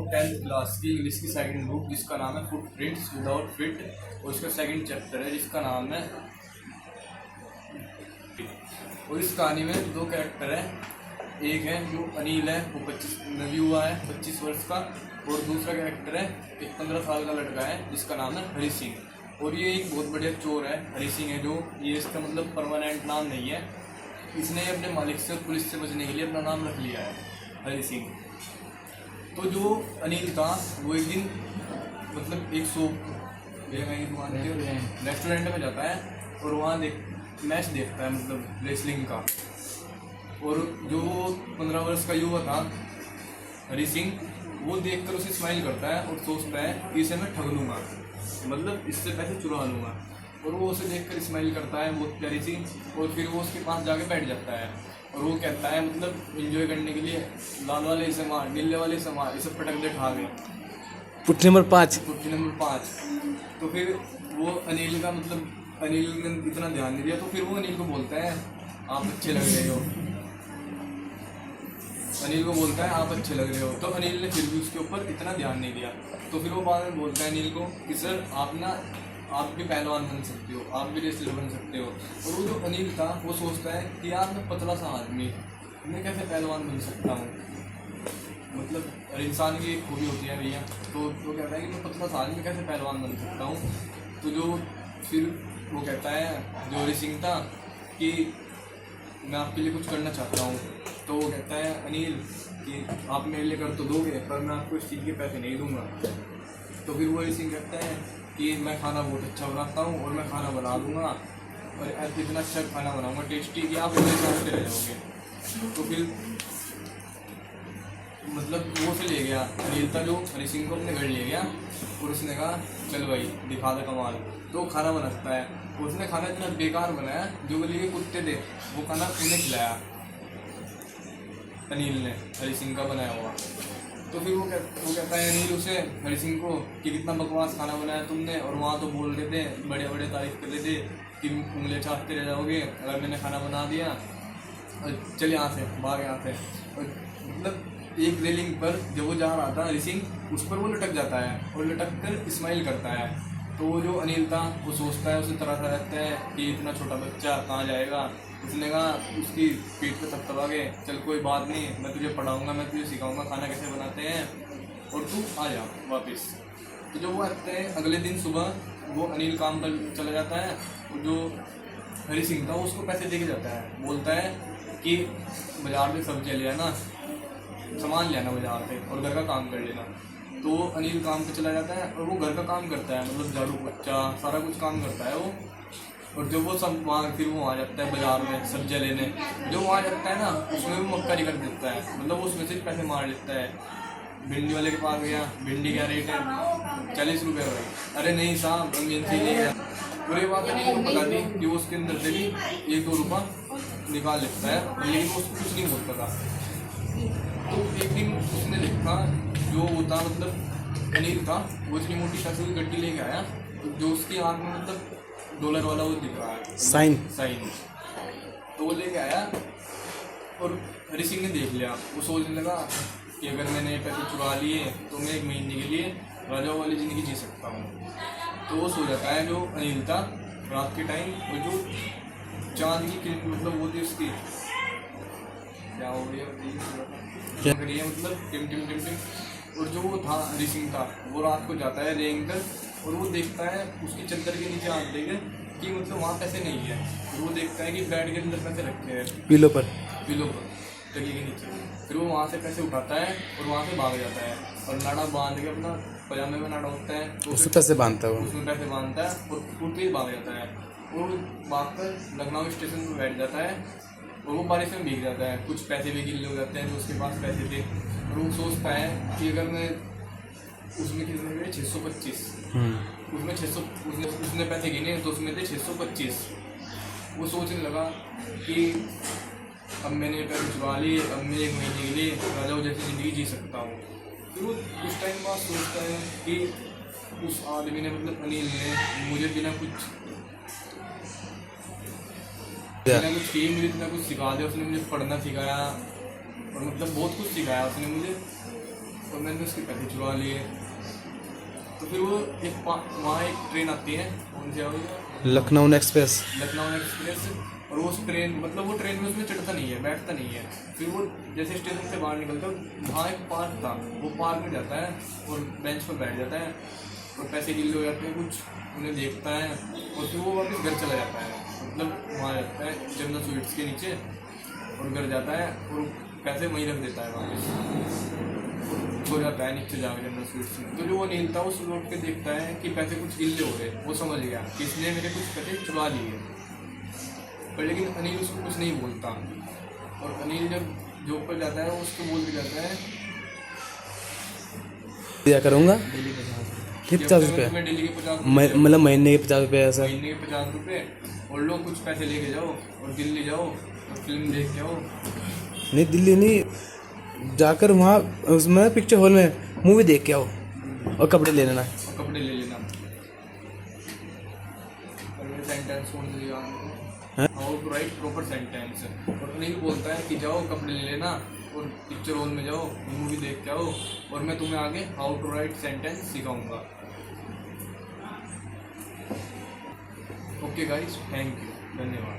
10th class की English की second book जिसका नाम है फुटप्रिंट्स विदाउट फिट, और इसका सेकंड चैप्टर है जिसका नाम है। और इस कहानी में दो कैरेक्टर है, एक है जो अनिल है, वो 25 युवा है 25 वर्ष का, और दूसरा कैरेक्टर है एक 15 साल का लड़का है जिसका नाम है हरी सिंह। और ये एक बहुत बढ़िया चोर है हरी सिंह है, जो ये इसका मतलब परमानेंट नाम नहीं है, इसने अपने मालिक से पुलिस से बचने के लिए अपना नाम रख लिया है हरी सिंह। तो जो अनिल था वो एक दिन मतलब एक रेस्टोरेंट में जाता है और वहाँ मैच देखता है, मतलब रेसलिंग का। और जो 15 वर्ष का युवा था हरी सिंह, वो देखकर उसे स्माइल करता है और सोचता है कि इसे मैं ठग लूँगा, मतलब इससे पैसे चुरा लूँगा। और वो उसे देखकर स्माइल करता है बहुत प्यारी सी, और फिर वो उसके पास जाके बैठ जाता है और वो कहता है मतलब एंजॉय करने के लिए लाल वाले इसे मार, नीले वाले इसे मार, इसे पटक दे ठा गए। पुट्ठी नंबर 5। तो फिर वो अनिल का मतलब अनिल ने इतना ध्यान नहीं दिया, तो फिर वो अनिल को बोलता है आप अच्छे लग रहे हो, अनिल को बोलता है आप अच्छे लग रहे हो। तो अनिल ने फिर भी उसके ऊपर इतना ध्यान नहीं दिया। तो फिर वो बाद में बोलता है अनिल को कि सर आप भी पहलवान बन सकते हो, आप भी रेसलर बन सकते हो। और वो जो अनिल था वो सोचता है कि यार मैं पतला सा आदमी, मैं कैसे पहलवान बन सकता हूँ, मतलब हर इंसान की एक खूबी होती है भैया। तो कहता है कि मैं पतला सा आदमी कैसे पहलवान बन सकता हूँ। तो जो फिर वो कहता है जो हरी सिंह था कि मैं आपके लिए कुछ करना चाहता हूँ। तो वो कहता है अनिल कि आप मेरे लिए कर तो दोगे, पर मैं आपको इस चीज़ के पैसे नहीं दूंगा। तो फिर वो हरी सिंह कहता है कि मैं खाना बहुत अच्छा बनाता हूँ और मैं खाना बना दूँगा, और इतना अच्छा खाना बनाऊँगा टेस्टी कि आप मेरे साथ रह जाओगे। तो फिर मतलब वो से ले गया अनिल था जो हरी सिंह को अपने घर ले गया, और उसने कहा चल भाई दिखा दे कमाल। तो वो खाना बनाता है, उसने खाना इतना बेकार बनाया, जो गली के कुत्ते थे वो खाना उन्हें खिलाया अनिल ने, हरी सिंह का बनाया हुआ। तो फिर वो कहता है अनिल उसे हरी सिंह को कि कितना बकवास खाना बनाया तुमने, और वहाँ तो बोल रहे थे बड़े बड़े तारीफ कर रहे थे कि उंगलियाँ चाटते रह जाओगे अगर मैंने खाना बना दिया, और चल यहाँ से भाग यहाँ से। और मतलब एक रेलिंग पर जब वो जा रहा था हरी सिंह, उस पर वो लटक जाता है और लटक कर स्माइल करता है। तो वो जो अनिल था वो सोचता है, उसे तरह रहता है कि इतना छोटा बच्चा कहाँ जाएगा। उसने कहा उसकी पीठ पे थपथपा के चल कोई बात नहीं, मैं तुझे पढ़ाऊँगा, मैं तुझे सिखाऊँगा खाना कैसे बनाते हैं, और तू आ जा वापस। तो जो वो आते हैं अगले दिन सुबह वो अनिल काम पर चला जाता है, और जो हरी सिंह था वो उसको पैसे दे के जाता है, बोलता है कि बाजार में सब्जी ले आना, सामान ले आना बाजार से, और घर का काम कर लेना। तो वो अनिल काम पे चला जाता है और वो घर का काम करता है, मतलब झाड़ू पोछा सारा कुछ काम करता है वो। और जब वो सब वहाँ फिर वो आ जाता है बाजार में सब्जियाँ लेने, जो वहाँ जाता है ना उसमें भी मक्कारी कर देता है, मतलब वो उसमें से पैसे मार लेता है। भिंडी वाले के पास गया, भिंडी क्या रेट है 40 रुपये भाई, अरे नहीं साहब इमरजेंसी नहीं है। पूरी बात अनिल को पता थी कि वो उसके अंदर से भी 1-2 रुपया निकाल लेता है, लेकिन वो उसको कुछ नहीं बोलता था। तो एक दिन उसने देखा जो होता मतलब अनिल था वो इतनी मोटी पैसे की गड्डी लेके आया, जो उसकी आँख में मतलब डॉलर वाला वो दिख रहा है साइन। तो वो लेके आया और हरी सिंह ने देख लिया, वो सोचने लगा कि अगर मैंने ये पैसे चुरा लिए तो मैं 1 महीने के लिए राजाओं वाली ज़िंदगी जी सकता हूँ। तो वो सो जाता है जो अनिल था रात के टाइम, और जो चांद की मतलब वो थी उसकी क्या हो गया मतलब टिम टिम टिम टिम। और जो वो था हरी सिंह था वो रात को जाता है रेंग कर, और वो देखता है उसकी चद्दर के नीचे आँख देकर कि मतलब वहाँ पैसे नहीं है। और वो देखता है कि बेड के अंदर पैसे रखे हैं पिलो पर तकिए के नीचे। फिर वो वहाँ से पैसे उठाता है और वहाँ से भाग जाता है, और नाड़ा बांध के अपना पजामे में नाड़ा होता है तो उसमें पैसे बांधता है और उठते ही भाग जाता है। और भाग कर लखनऊ स्टेशन पर बैठ जाता है, और वो बारिश में भीग जाता है, कुछ पैसे भी गिल्ले हो जाते हैं जो उसके पास पैसे थे। और वो सोचता है कि अगर मैं उसमें कितने गए 625, उसमें 600 उसने पैसे गिने तो उसमें थे 625। वो सोचने लगा कि अब मैंने पैसे चुरा लिए, अब मैं 1 महीने के लिए राजाओं जैसी ज़िंदगी जी सकता हूँ। फिर वो कुछ टाइम बाद सोचता है कि उस आदमी ने मतलब अनिल ने मुझे बिना कुछ किए मुझे इतना कुछ सिखा दिया, उसने मुझे पढ़ना सिखाया, और मतलब बहुत कुछ सिखाया उसने मुझे। तो मैंने उसके पैसे चुरा लिए। तो फिर वो वहाँ एक ट्रेन आती है, कौन सी आओगे, लखनऊ एक्सप्रेस। लखनऊ एक्सप्रेस। और वो ट्रेन मतलब वो ट्रेन में उसमें चढ़ता नहीं है, बैठता नहीं है। फिर वो जैसे स्टेशन से बाहर निकलता है, वहाँ एक पार्क था, वो पार्क में जाता है और बेंच पर बैठ जाता है और पैसे गिल्ले हो जाते हैं कुछ, उन्हें देखता है और फिर वो वापस घर चला जाता है। मतलब वहाँ जाता है जन्नत स्वीट्स के नीचे और घर जाता है और पैसे वहीं रख देता है वापस, सो जाता है नीचे जाकर जन्नत स्वीट्स में। तो जो वो अनिल था वो लौट के देखता है कि पैसे कुछ गिल्ले हो रहे, वो समझ गया कि इसने मेरे कुछ पैसे चुरा लिए। पर लेकिन अनिल उसको कुछ नहीं बोलता और अनिल जब जॉब पर जाता है वो उसको बोल के जाता है दिया करूँगा डेली 50 रुपये, मैं डेली के 50 मतलब महीने के 50 रुपये ऐसा। महीने के 50 रुपये और लो कुछ पैसे लेके जाओ और दिल्ली जाओ और फिल्म देख के आओ। नहीं दिल्ली नहीं, जाकर वहाँ उसमें पिक्चर हॉल में मूवी देख के आओ और कपड़े ले लेना। और कपड़े ले लेना। और मेरे सेंटेंस कौन से दिया how to write proper sentence. और अनिल बोलता है कि जाओ कपड़े ले लेना और पिक्चर हॉल में जाओ, मूवी देख के आओ और मैं तुम्हें आगे हाउ टू राइट सेंटेंस सिखाऊंगा। ओके गाइस, थैंक यू, धन्यवाद।